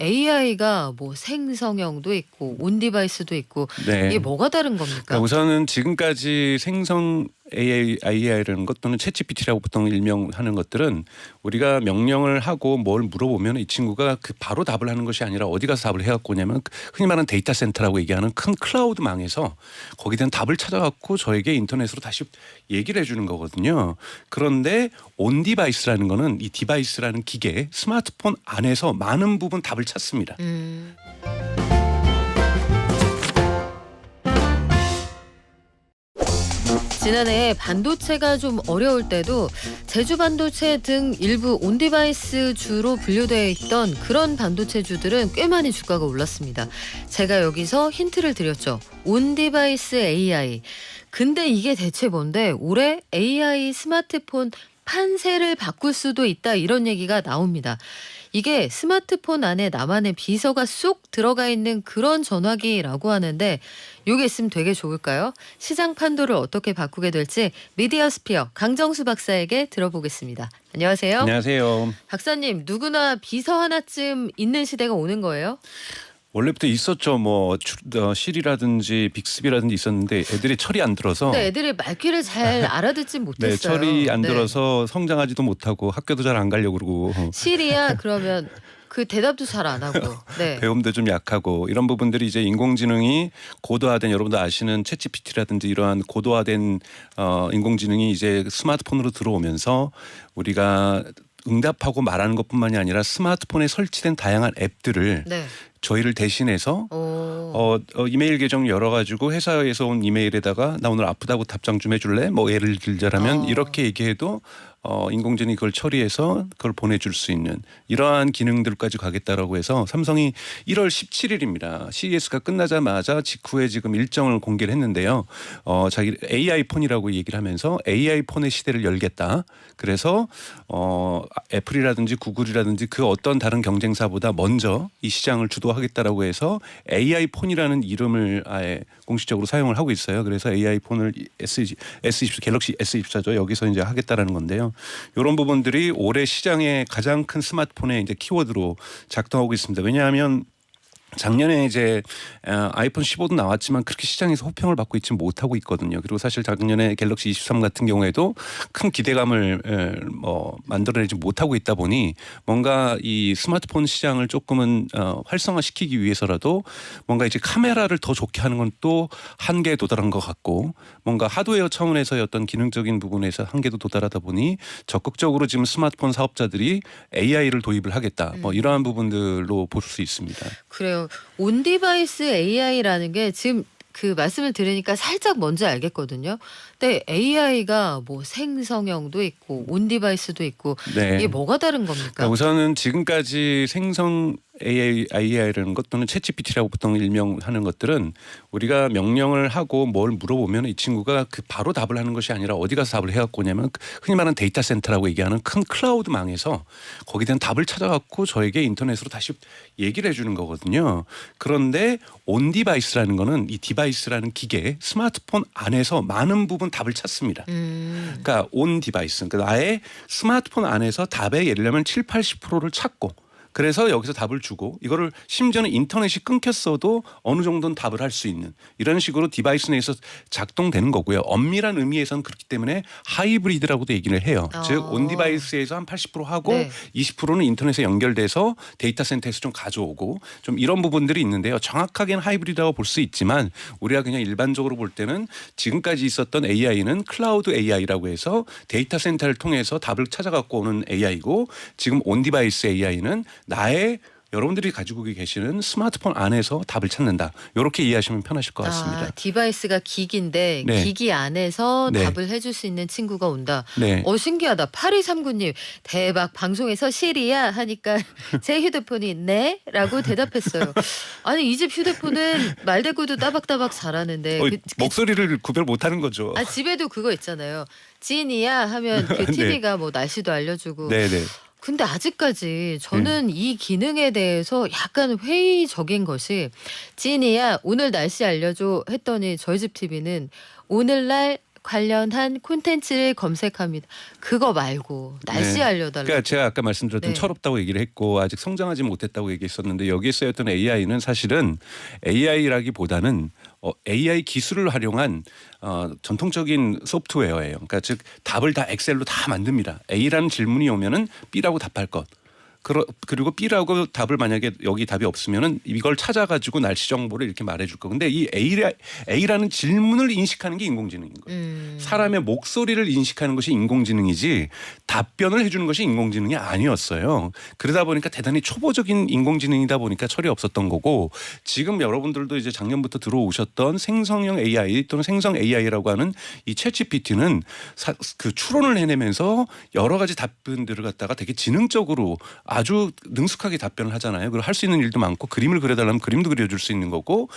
AI가 뭐 생성형도 있고 온 디바이스도 있고 네. 이게 뭐가 다른 겁니까? 그러니까 우선은 지금까지 생성 AI라는 것 또는 챗GPT라고 보통 일명하는 것들은 우리가 명령을 하고 뭘 물어보면 이 친구가 그 바로 답을 하는 것이 아니라 어디 가서 답을 해갖고 오냐면 흔히 말하는 데이터 센터라고 얘기하는 큰 클라우드망에서 거기에 대한 답을 찾아갖고 저에게 인터넷으로 다시 얘기를 해주는 거거든요. 그런데 온 디바이스라는 거는 이 디바이스라는 기계 스마트폰 안에서 많은 부분 답을 찾습니다. 지난해 반도체가 좀 어려울 때도 제주 반도체 등 일부 온디바이스 주로 분류되어 있던 그런 반도체주들은 꽤 많이 주가가 올랐습니다. 제가 여기서 힌트를 드렸죠. 온디바이스 AI. 근데 이게 대체 뭔데 올해 AI 스마트폰 판세를 바꿀 수도 있다 이런 얘기가 나옵니다. 이게 스마트폰 안에 나만의 비서가 쏙 들어가 있는 그런 전화기라고 하는데 이게 있으면 되게 좋을까요? 시장 판도를 어떻게 바꾸게 될지 미디어 스피어 강정수 박사에게 들어보겠습니다. 안녕하세요. 안녕하세요. 박사님, 누구나 비서 하나쯤 있는 시대가 오는 거예요? 원래부터 있었죠. 뭐 실이라든지 빅스비라든지 있었는데 애들이 철이 안 들어서. 근데 애들이 말귀를 잘 알아듣지 못했어요. 네, 철이 안 네. 들어서 성장하지도 못하고 학교도 잘 안 가려고 그러고. 실이야 그러면 그 대답도 잘 안 하고. 네. 배움도 좀 약하고 이런 부분들이 이제 인공지능이 고도화된 여러분도 아시는 챗GPT라든지 이러한 고도화된 인공지능이 이제 스마트폰으로 들어오면서 우리가 응답하고 말하는 것뿐만이 아니라 스마트폰에 설치된 다양한 앱들을 네. 저희를 대신해서 이메일 계정 열어가지고 회사에서 온 이메일에다가 나 오늘 아프다고 답장 좀 해줄래? 뭐 예를 들자면 이렇게 얘기해도 인공지능이 그걸 처리해서 그걸 보내줄 수 있는 이러한 기능들까지 가겠다라고 해서 삼성이 1월 17일입니다. CES가 끝나자마자 직후에 지금 일정을 공개를 했는데요. 자기 AI 폰이라고 얘기를 하면서 AI 폰의 시대를 열겠다. 그래서 애플이라든지 구글이라든지 그 어떤 다른 경쟁사보다 먼저 이 시장을 주도하겠다라고 해서 AI 폰이라는 이름을 아예 공식적으로 사용을 하고 있어요. 그래서 AI 폰을 S24 갤럭시 S24죠. 여기서 이제 하겠다라는 건데요. 이런 부분들이 올해 시장의 가장 큰 스마트폰의 이제 키워드로 작동하고 있습니다. 왜냐하면 작년에 이제 아이폰 15도 나왔지만 그렇게 시장에서 호평을 받고 있지 못하고 있거든요. 그리고 사실 작년에 갤럭시 23 같은 경우에도 큰 기대감을 만들어내지 못하고 있다 보니 뭔가 이 스마트폰 시장을 조금은 활성화시키기 위해서라도 뭔가 이제 카메라를 더 좋게 하는 건 또 한계에 도달한 것 같고 뭔가 하드웨어 차원에서의 어떤 기능적인 부분에서 한계도 도달하다 보니 적극적으로 지금 스마트폰 사업자들이 AI를 도입을 하겠다. 뭐 이러한 부분들로 볼 수 있습니다. 그래요. 온디바이스 AI라는 게 지금 그 말씀을 들으니까 살짝 뭔지 알겠거든요. 근데 AI가 뭐 생성형도 있고 온디바이스도 있고 네. 이게 뭐가 다른 겁니까? 그러니까 우선은 지금까지 생성 AI라는 것 또는 챗GPT라고 보통 일명하는 것들은 우리가 명령을 하고 뭘 물어보면 이 친구가 그 바로 답을 하는 것이 아니라 어디 가서 답을 해갖고 오냐면 흔히 말하는 데이터 센터라고 얘기하는 큰 클라우드망에서 거기에 대한 답을 찾아갖고 저에게 인터넷으로 다시 얘기를 해주는 거거든요. 그런데 온 디바이스라는 거는 이 디바이스라는 기계 스마트폰 안에서 많은 부분 답을 찾습니다. 그러니까 온 디바이스 그러니까 나의 스마트폰 안에서 답의 예를 들면 7, 80%를 찾고 그래서 여기서 답을 주고 이거를 심지어는 인터넷이 끊겼어도 어느 정도는 답을 할 수 있는 이런 식으로 디바이스 내에서 작동되는 거고요. 엄밀한 의미에서는 그렇기 때문에 하이브리드라고도 얘기를 해요. 즉 온 디바이스에서 한 80% 하고 네. 20%는 인터넷에 연결돼서 데이터 센터에서 좀 가져오고 좀 이런 부분들이 있는데요. 정확하게는 하이브리드라고 볼 수 있지만 우리가 그냥 일반적으로 볼 때는 지금까지 있었던 AI는 클라우드 AI라고 해서 데이터 센터를 통해서 답을 찾아갖고 오는 AI고 지금 온 디바이스 AI는 나의 여러분들이 가지고 계시는 스마트폰 안에서 답을 찾는다. 이렇게 이해하시면 편하실 것 같습니다. 디바이스가 기기인데 네. 기기 안에서 네. 답을 해줄 수 있는 친구가 온다. 네. 신기하다. 8239님 대박 방송에서 시리야 하니까 제 휴대폰이 네? 라고 대답했어요. 아니 이 집 휴대폰은 말대꾸도 따박따박 잘하는데 목소리를 구별 못하는 거죠. 집에도 그거 있잖아요. 진이야 하면 그 네. TV가 뭐 날씨도 알려주고 네네. 근데 아직까지 저는 이 기능에 대해서 약간 회의적인 것이 찐이야 오늘 날씨 알려줘 했더니 저희 집 TV는 오늘날 관련한 콘텐츠를 검색합니다. 그거 말고 날씨 네. 알려달라고. 그러니까 제가 아까 말씀드렸던 네. 철없다고 얘기를 했고 아직 성장하지 못했다고 얘기했었는데 여기에 쓰였던 AI는 사실은 AI라기보다는 AI 기술을 활용한 전통적인 소프트웨어예요. 그러니까 즉 답을 다 엑셀로 다 만듭니다. A라는 질문이 오면은 B라고 답할 것. 그리고 B라고 답을 만약에 여기 답이 없으면은 이걸 찾아가지고 날씨 정보를 이렇게 말해줄 거. 근데 이 A라는 질문을 인식하는 게 인공지능인 거예요. 사람의 목소리를 인식하는 것이 인공지능이지 답변을 해주는 것이 인공지능이 아니었어요. 그러다 보니까 대단히 초보적인 인공지능이다 보니까 철이 없었던 거고 지금 여러분들도 이제 작년부터 들어오셨던 생성형 AI 또는 생성 AI라고 하는 이 챗GPT는 그 추론을 해내면서 여러 가지 답변들을 갖다가 되게 지능적으로 아주 능숙하게 답변을 하잖아요. 그리고 할 수 있는 일도 많고 그림을 그려달라면 그림도 그려줄 수 있는 거고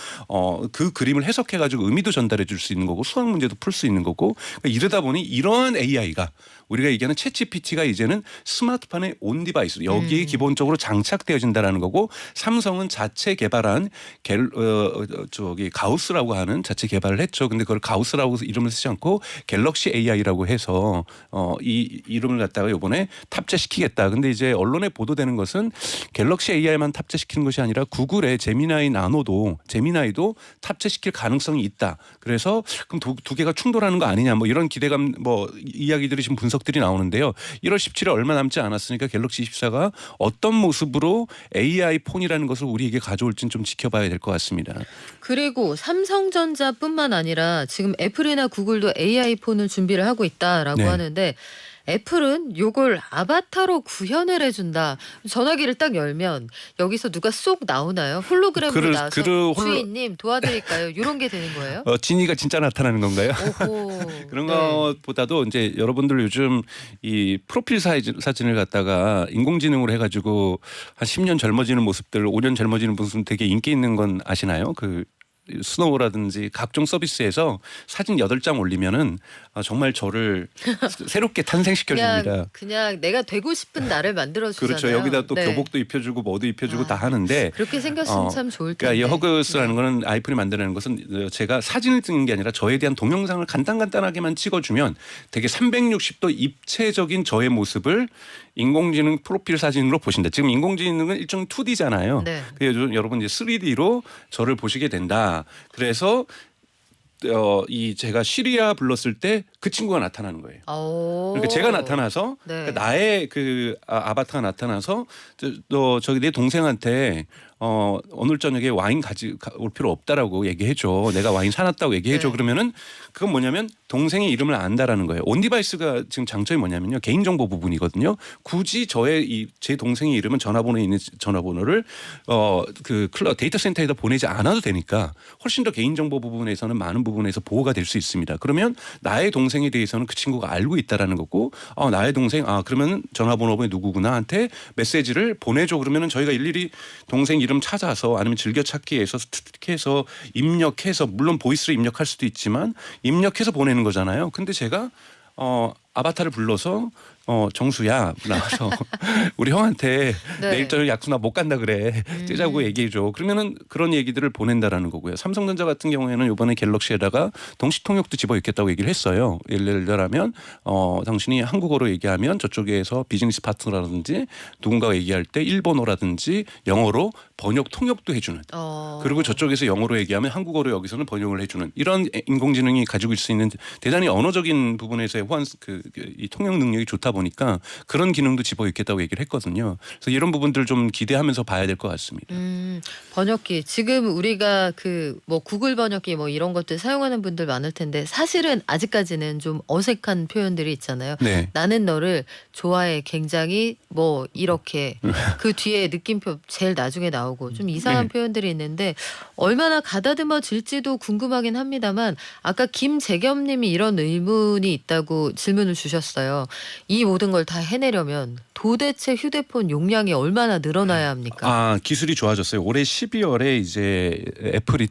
그 그림을 해석해가지고 의미도 전달해 줄 수 있는 거고 수학 문제도 풀 수 있는 거고 그러니까 이러다 보니 이러한 AI가 우리가 얘기하는 챗GPT가 이제는 스마트폰의 온 디바이스 여기에 기본적으로 장착되어진다라는 거고 삼성은 자체 개발한 가우스라고 하는 자체 개발을 했죠. 근데 그걸 가우스라고 이름을 쓰지 않고 갤럭시 AI라고 해서 이 이름을 갖다가 이번에 탑재시키겠다. 근데 이제 언론에 보도되는 것은 갤럭시 AI만 탑재시키는 것이 아니라 구글의 제미나이도 탑재시킬 가능성이 있다. 그래서 그럼 두 개가 충돌하는 거 아니냐 뭐 이런 기대감 뭐 이야기들이 지금 분석들이 나오는데요. 1월 17일 얼마 남지 않았으니까 갤럭시 24가 어떤 모습으로 AI 폰이라는 것을 우리에게 가져올지는 좀 지켜봐야 될 것 같습니다. 그리고 삼성전자뿐만 아니라 지금 애플이나 구글도 AI 폰을 준비를 하고 있다라고 네. 하는데 애플은 요걸 아바타로 구현을 해준다. 전화기를 딱 열면 여기서 누가 쏙 나오나요? 홀로그램으로 나와서 주인님 도와드릴까요? 이런 게 되는 거예요? 진이가 진짜 나타나는 건가요? 오호. 그런 네. 것보다도 이제 여러분들 요즘 이 프로필 사진을 갖다가 인공지능으로 해가지고 한 10년 젊어지는 모습들, 5년 젊어지는 모습 되게 인기 있는 건 아시나요? 그 스노우라든지 각종 서비스에서 사진 8장 올리면은 정말 저를 새롭게 탄생시켜줍니다. 그냥 내가 되고 싶은 나를 만들어주잖아요. 그렇죠. 여기다 또 네. 교복도 입혀주고 뭐도 입혀주고 다 하는데 그렇게 생겼으면 참 좋을 텐데. 그러니까 이 허그스라는 거는 아이폰이 만드는 것은 제가 사진을 찍는 게 아니라 저에 대한 동영상을 간단하게만 찍어주면 되게 360도 입체적인 저의 모습을 인공지능 프로필 사진으로 보신다. 지금 인공지능은 일종 2D잖아요. 네. 그래서 여러분 이제 3D로 저를 보시게 된다. 그래서 제가 시리아 불렀을 때 그 친구가 나타나는 거예요. 그러니까 제가 나타나서 네. 그러니까 나의 그 아바타가 나타나서 저기 내 동생한테 오늘 저녁에 와인 올 필요 없다라고 얘기해줘. 내가 와인 사놨다고 얘기해줘. 네. 그러면은 그건 뭐냐면 동생의 이름을 안다라는 거예요. 온 디바이스가 지금 장점이 뭐냐면요. 개인정보 부분이거든요. 굳이 제 동생의 이름은 전화번호에 있는 전화번호를 데이터 센터에다 보내지 않아도 되니까 훨씬 더 개인정보 부분에서는 많은 부분에서 보호가 될 수 있습니다. 그러면 나의 동생에 대해서는 그 친구가 알고 있다라는 거고 나의 동생 그러면 전화번호에 누구구나 한테 메시지를 보내줘. 그러면은 저희가 일일이 동생 이름 찾아서 아니면 즐겨찾기에서 스틱해서 입력해서 물론 보이스로 입력할 수도 있지만 입력해서 보내는 거잖아요. 근데 제가 아바타를 불러서 정수야 나와서 우리 형한테 네. 내일 저녁 약속 나 못 간다 그래 뜨자고 얘기해줘. 그러면은 그런 얘기들을 보낸다라는 거고요. 삼성전자 같은 경우에는 이번에 갤럭시에다가 동시 통역도 집어넣겠다고 얘기를 했어요. 예를 들면 당신이 한국어로 얘기하면 저쪽에서 비즈니스 파트너라든지 누군가가 얘기할 때 일본어라든지 영어로 번역 통역도 해주는. 그리고 저쪽에서 영어로 얘기하면 한국어로 여기서는 번역을 해주는 이런 인공지능이 가지고 있을 수 있는 대단히 언어적인 부분에서의 이 통역 능력이 좋다 보니까 그런 기능도 집어넣겠다고 얘기를 했거든요. 그래서 이런 부분들 좀 기대하면서 봐야 될 것 같습니다. 번역기 지금 우리가 뭐 구글 번역기 뭐 이런 것들 사용하는 분들 많을 텐데 사실은 아직까지는 좀 어색한 표현들이 있잖아요. 네. 나는 너를 좋아해 굉장히 뭐 이렇게 그 뒤에 느낌표 제일 나중에 나오고 좀 이상한 네. 표현들이 있는데 얼마나 가다듬어질지도 궁금하긴 합니다만 아까 김재겸님이 이런 의문이 있다고 질문을 주셨어요. 이 모든 걸 다 해내려면 도대체 휴대폰 용량이 얼마나 늘어나야 합니까? 기술이 좋아졌어요. 올해 12월에 이제 애플이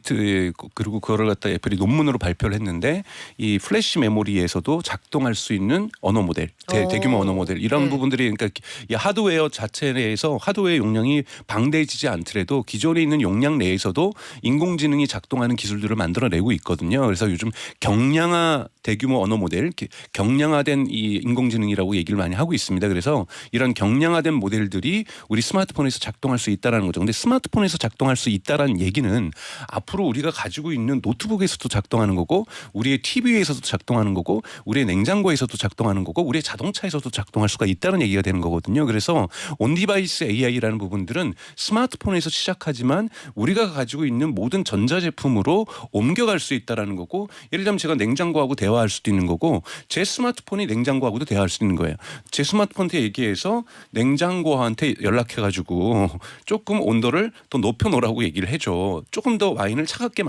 그리고 그거를 갖다 애플이 논문으로 발표를 했는데 이 플래시 메모리에서도 작동할 수 있는 언어 모델, 대규모 언어 모델 이런 네. 부분들이 그러니까 이 하드웨어 자체 내에서 하드웨어 용량이 방대해지지 않더라도 기존에 있는 용량 내에서도 인공지능이 작동하는 기술들을 만들어내고 있거든요. 그래서 요즘 경량화 대규모 언어 모델, 경량화된 이 인공지능이라고 얘기를 많이 하고 있습니다. 그래서 이런 경량화된 모델들이 우리 스마트폰에서 작동할 수 있다라는 거죠. 근데 스마트폰에서 작동할 수 있다라는 얘기는 앞으로 우리가 가지고 있는 노트북에서도 작동하는 거고 우리의 TV에서도 작동하는 거고 우리의 냉장고에서도 작동하는 거고 우리의 자동차에서도 작동할 수가 있다는 얘기가 되는 거거든요. 그래서 온디바이스 AI라는 부분들은 스마트폰에서 시작하지만 우리가 가지고 있는 모든 전자제품으로 옮겨갈 수 있다라는 거고 예를 들면 제가 냉장고하고 대화할 수도 있는 거고 제 스마트폰이 냉장고하고도 대화할 수 있는 거예요. 제 스마트폰한테 얘기해서 냉장고한테 연락해가지고 조금 온도를 더 높여놓으라고 얘기를 해줘. 조금 더 와인을 차갑게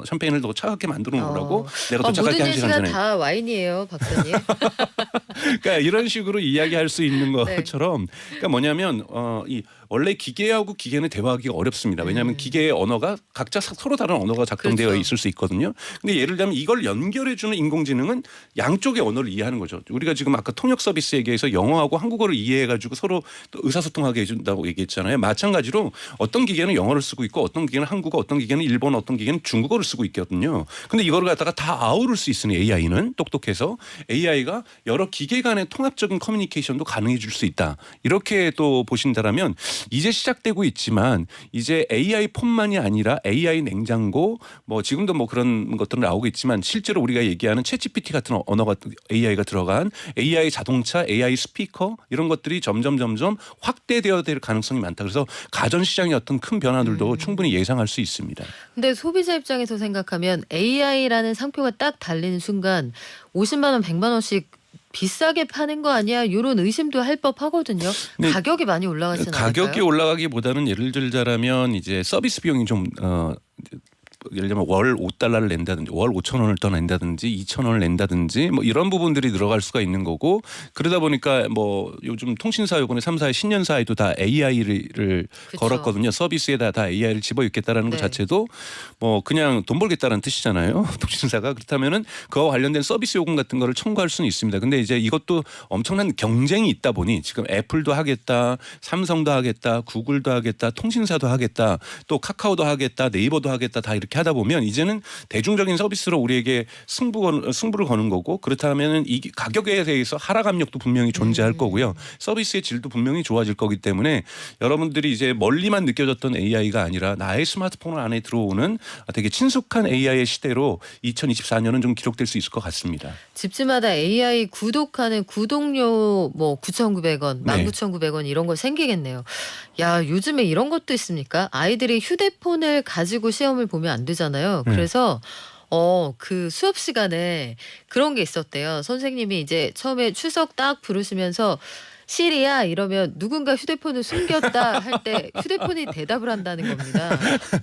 샴페인을 더 차갑게 만들어 놓으라고 내가 도착할 때 1시간 모든 전에. 얘기가 다 와인이에요, 박사님. 그러니까 이런 식으로 이야기할 수 있는 네. 것처럼 그러니까 뭐냐면 원래 기계하고 기계는 대화하기가 어렵습니다. 왜냐하면 기계의 언어가 각자 서로 다른 언어가 작동되어 그렇죠. 있을 수 있거든요. 근데 예를 들면 이걸 연결해주는 인공지능은 양쪽의 언어를 이해하는 거죠. 우리가 지금 아까 통역 서비스 얘기해서 영어하고 한국어를 이해해가지고 서로 또 의사소통하게 해준다고 얘기했잖아요. 마찬가지로 어떤 기계는 영어를 쓰고 있고 어떤 기계는 한국어, 어떤 기계는 일본어, 어떤 기계는 중국어를 쓰고 있거든요. 근데 이거를 갖다가 다 아우를 수 있으니 AI는 똑똑해서 AI가 여러 기계 간의 통합적인 커뮤니케이션도 가능해 줄 수 있다. 이렇게 또 보신다라면 이제 시작되고 있지만 이제 AI 폰만이 아니라 AI 냉장고 지금도 그런 것들은 나오고 있지만 실제로 우리가 얘기하는 챗GPT 같은 언어가 AI가 들어간 AI 자동차, AI 스피커 이런 것들이 점점 확대되어야 될 가능성이 많다. 그래서 가전 시장의 어떤 큰 변화들도 충분히 예상할 수 있습니다. 근데 소비자 입장에서 생각하면 AI라는 상표가 딱 달리는 순간 50만 원, 100만 원씩 비싸게 파는 거 아니야? 이런 의심도 할 법하거든요. 가격이 많이 올라가지는 않을까요? 가격이 올라가기보다는 예를 들자면 이제 서비스 비용이 좀 예를 들면 월 $5를 낸다든지 월 5,000원을 더 낸다든지 2,000원을 낸다든지 이런 부분들이 들어갈 수가 있는 거고 그러다 보니까 요즘 통신사 요번에 3사의 신년사에도 다 AI를 그쵸. 걸었거든요. 서비스에다 다 AI를 집어넣겠다라는 것 네. 자체도 그냥 돈 벌겠다는 뜻이잖아요. 통신사가 그렇다면은 그와 관련된 서비스 요금 같은 거를 청구할 수는 있습니다. 근데 이제 이것도 엄청난 경쟁이 있다 보니 지금 애플도 하겠다, 삼성도 하겠다, 구글도 하겠다, 통신사도 하겠다, 또 카카오도 하겠다, 네이버도 하겠다 다 이렇게 하다 보면 이제는 대중적인 서비스로 우리에게 승부를 거는 거고 그렇다면 이 가격에 대해서 하락 압력도 분명히 존재할 거고요. 서비스의 질도 분명히 좋아질 거기 때문에 여러분들이 이제 멀리만 느껴졌던 AI가 아니라 나의 스마트폰 안에 들어오는 되게 친숙한 AI의 시대로 2024년은 좀 기록될 수 있을 것 같습니다. 집집마다 AI 구독하는 구독료 9,900원, 19,900원 이런 거 생기겠네요. 야, 요즘에 이런 것도 있습니까? 아이들이 휴대폰을 가지고 시험을 보면 안 되잖아요. 그래서 그 수업 시간에 그런 게 있었대요. 선생님이 이제 처음에 출석 딱 부르시면서 시리야 이러면 누군가 휴대폰을 숨겼다 할 때 휴대폰이 대답을 한다는 겁니다.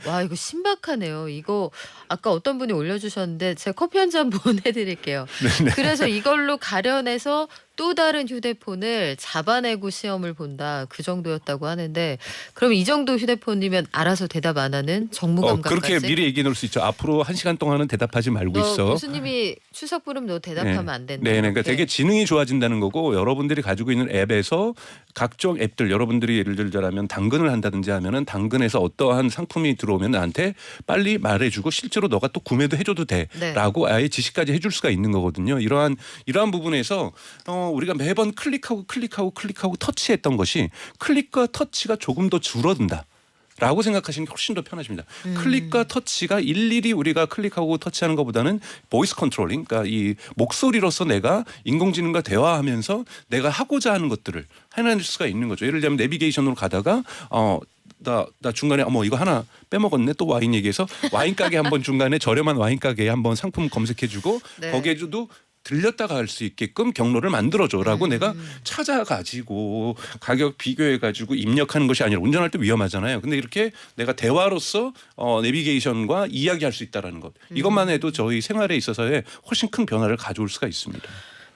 와, 이거 신박하네요. 이거 아까 어떤 분이 올려주셨는데 제가 커피 한 잔 보내드릴게요. 그래서 이걸로 가려내서 또 다른 휴대폰을 잡아내고 시험을 본다. 그 정도였다고 하는데 그럼 이 정도 휴대폰이면 알아서 대답 안 하는 정무감각까지? 그렇게 미리 얘기해 놓을 수 있죠. 앞으로 1시간 동안은 대답하지 말고 있어. 교수님이 출석 부르면 너 대답하면 안 된다. 네, 그러니까 되게 지능이 좋아진다는 거고 여러분들이 가지고 있는 앱에서 각종 앱들 여러분들이 예를 들자면 당근을 한다든지 하면은 당근에서 어떠한 상품이 들어오면 나한테 빨리 말해주고 실제로 너가 또 구매도 해줘도 돼라고 아예 지시까지 해줄 수가 있는 거거든요. 이러한 부분에서 우리가 매번 클릭하고 터치했던 것이 클릭과 터치가 조금 더 줄어든다. 라고 생각하시는 게 훨씬 더 편하십니다. 클릭과 터치가 일일이 우리가 클릭하고 터치하는 것보다는 보이스 컨트롤링, 그러니까 이 목소리로서 내가 인공지능과 대화하면서 내가 하고자 하는 것들을 해낼 수가 있는 거죠. 예를 들면 내비게이션으로 가다가 나 중간에 이거 하나 빼먹었네 또 와인 얘기해서 와인 가게 한번 중간에 저렴한 와인 가게에 한번 상품 검색해주고 거기에도 들렸다가 갈 수 있게끔 경로를 만들어줘라고 내가 찾아가지고 가격 비교해가지고 입력하는 것이 아니라 운전할 때 위험하잖아요. 근데 이렇게 내가 대화로서 내비게이션과 이야기할 수 있다는 것 이것만 해도 저희 생활에 있어서의 훨씬 큰 변화를 가져올 수가 있습니다.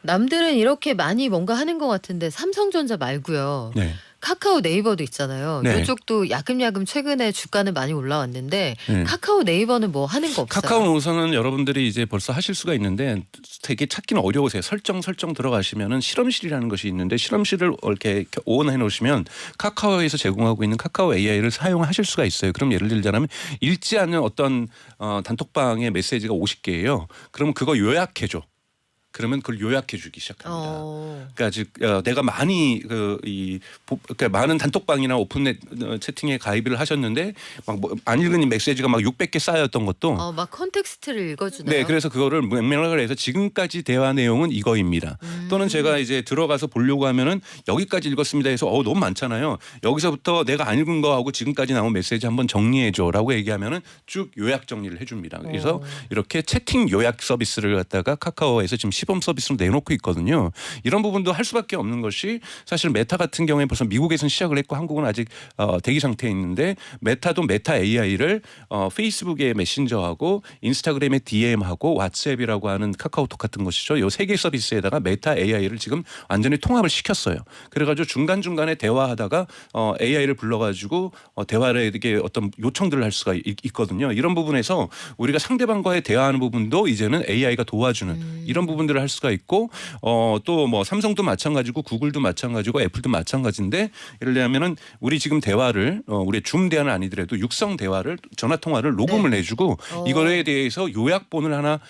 남들은 이렇게 많이 뭔가 하는 것 같은데 삼성전자 말고요. 네. 카카오 네이버도 있잖아요. 네. 이쪽도 야금야금 최근에 주가는 많이 올라왔는데 네. 카카오 네이버는 뭐 하는 거 없어요? 카카오 노선은 여러분들이 이제 벌써 하실 수가 있는데 되게 찾기는 어려우세요. 설정 들어가시면은 실험실이라는 것이 있는데 실험실을 이렇게 오온해 놓으시면 카카오에서 제공하고 있는 카카오 AI를 사용하실 수가 있어요. 그럼 예를 들자면 읽지 않는 어떤 단톡방의 메시지가 50개예요. 그러면 그거 요약해 줘. 그러면 그걸 요약해 주기 시작합니다. 그러니까 즉 내가 많이 그러니까 많은 단톡방이나 오픈넷 채팅에 가입을 하셨는데 막 뭐 안 읽은 메시지가 막 600개 쌓였던 것도 막 컨텍스트를 읽어주나요? 네, 그래서 그거를 명령을 해서 지금까지 대화 내용은 이거입니다. 또는 제가 이제 들어가서 보려고 하면은 여기까지 읽었습니다 해서 너무 많잖아요. 여기서부터 내가 안 읽은 거하고 지금까지 나온 메시지 한번 정리해줘라고 얘기하면은 쭉 요약 정리를 해줍니다. 그래서 이렇게 채팅 요약 서비스를 갖다가 카카오에서 지금 시범 서비스로 내놓고 있거든요. 이런 부분도 할 수밖에 없는 것이 사실 메타 같은 경우에 벌써 미국에서는 시작을 했고 한국은 아직 대기 상태에 있는데 메타도 메타 AI를 페이스북의 메신저하고 인스타그램의 DM하고 왓츠앱이라고 하는 카카오톡 같은 것이죠. 이 세 개 서비스에다가 메타 AI를 지금 완전히 통합을 시켰어요. 그래가지고 중간중간에 대화하다가 AI를 불러가지고 대화를 이렇게 어떤 요청들을 할 수가 있거든요. 이런 부분에서 우리가 상대방과의 대화하는 부분도 이제는 AI가 도와주는 이런 부분들을 할 수가 있고 또 뭐 삼성도 마찬가지고 구글도 마찬가지고 애플도 마찬가지인데 예를 들면은 우리 지금 대화를 우리 줌 대화는 아니더라도 육성 대화를 전화 통화를 녹음을 해주고 이거에 대해서 요약본을 하나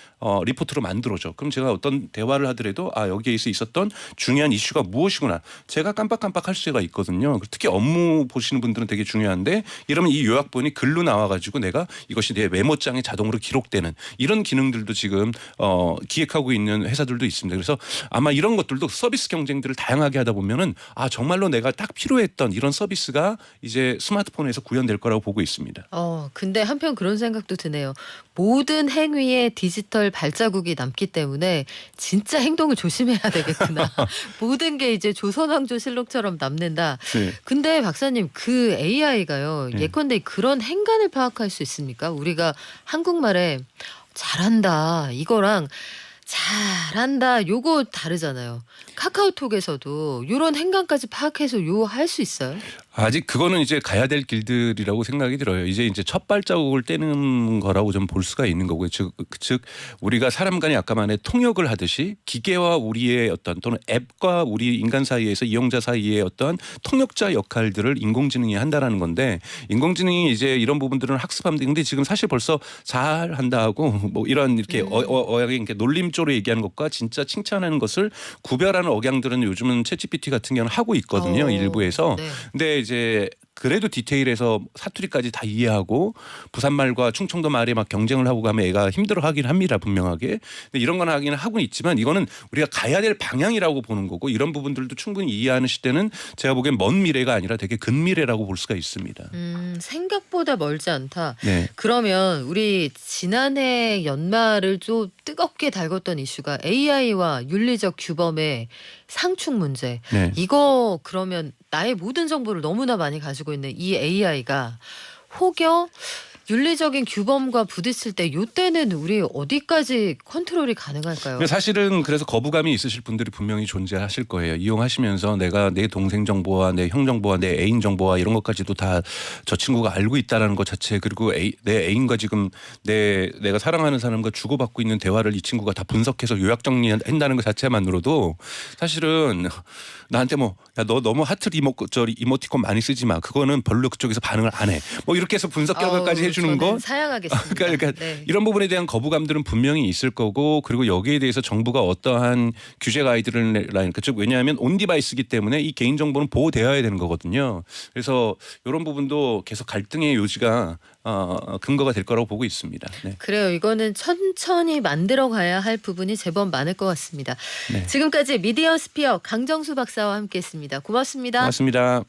리포트로 만들어줘. 그럼 제가 어떤 대화를 하더라도 여기에서 있었던 중요한 이슈가 무엇이구나. 제가 깜빡깜빡할 수가 있거든요. 특히 업무 보시는 분들은 되게 중요한데 이러면 이 요약본이 글로 나와가지고 내가 이것이 내 메모장에 자동으로 기록되는 이런 기능들도 지금 기획하고 있는 회사들도 있습니다. 그래서 아마 이런 것들도 서비스 경쟁들을 다양하게 하다 보면은 정말로 내가 딱 필요했던 이런 서비스가 이제 스마트폰에서 구현될 거라고 보고 있습니다. 근데 한편 그런 생각도 드네요. 모든 행위에 디지털 발자국이 남기 때문에 진짜 행동을 조심해야 되겠구나. 모든 게 이제 조선왕조실록처럼 남는다. 네. 근데 박사님 그 AI가요. 예컨대 그런 행간을 파악할 수 있습니까? 우리가 한국말에 잘한다 이거랑 잘한다 요거 다르잖아요. 카카오톡에서도 이런 행간까지 파악해서 할 수 있어요? 아직 그거는 이제 가야 될 길들이라고 생각이 들어요. 이제 첫 발자국을 떼는 거라고 좀 볼 수가 있는 거고요. 즉 우리가 사람 간의 아까 말에 통역을 하듯이 기계와 우리의 어떤 또는 앱과 우리 인간 사이에서 이용자 사이의 어떤 통역자 역할들을 인공지능이 한다라는 건데 인공지능이 이제 이런 부분들은 학습하는데 근데 지금 사실 벌써 잘한다 하고 뭐 이런 이렇게 이렇게 놀림조로 얘기하는 것과 진짜 칭찬하는 것을 구별하는 억양들은 요즘은 챗GPT 같은 경우는 하고 있거든요. 일부에서. 네. 근데 이제 그래도 디테일에서 사투리까지 다 이해하고 부산말과 충청도 말에 막 경쟁을 하고 가면 애가 힘들어하긴 합니다. 분명하게. 근데 이런 건 하긴 하고 있지만 이거는 우리가 가야 될 방향이라고 보는 거고 이런 부분들도 충분히 이해하는 시대는 제가 보기엔 먼 미래가 아니라 되게 근미래라고 볼 수가 있습니다. 생각보다 멀지 않다. 네. 그러면 우리 지난해 연말을 좀 뜨겁게 달궜던 이슈가 AI와 윤리적 규범의 상충 문제. 네. 이거 그러면 나의 모든 정보를 너무나 많이 가지고 있는 이 AI가 혹여 윤리적인 규범과 부딪힐 때 이때는 우리 어디까지 컨트롤이 가능할까요? 사실은 그래서 거부감이 있으실 분들이 분명히 존재하실 거예요. 이용하시면서 내가 내 동생 정보와 내 형 정보와 내 애인 정보와 이런 것까지도 다 저 친구가 알고 있다라는 것 자체 그리고 내 애인과 지금 내가 사랑하는 사람과 주고받고 있는 대화를 이 친구가 다 분석해서 요약 정리한다는 것 자체만으로도 사실은 나한테 뭐 야 너 너무 하트 이모티콘 많이 쓰지 마. 그거는 별로 그쪽에서 반응을 안 해. 뭐 이렇게 해서 분석 결과까지 해주는 거. 사양하겠습니다. 그러니까 네. 이런 부분에 대한 거부감들은 분명히 있을 거고 그리고 여기에 대해서 정부가 어떠한 규제 가이드를 즉 왜냐하면 온 디바이스이기 때문에 이 개인 정보는 보호되어야 되는 거거든요. 그래서 이런 부분도 계속 갈등의 요지가 근거가 될 거라고 보고 있습니다. 네. 그래요. 이거는 천천히 만들어 가야 할 부분이 제법 많을 것 같습니다. 네. 지금까지 미디어 스피어 강정수 박사와 함께했습니다. 고맙습니다. 고맙습니다.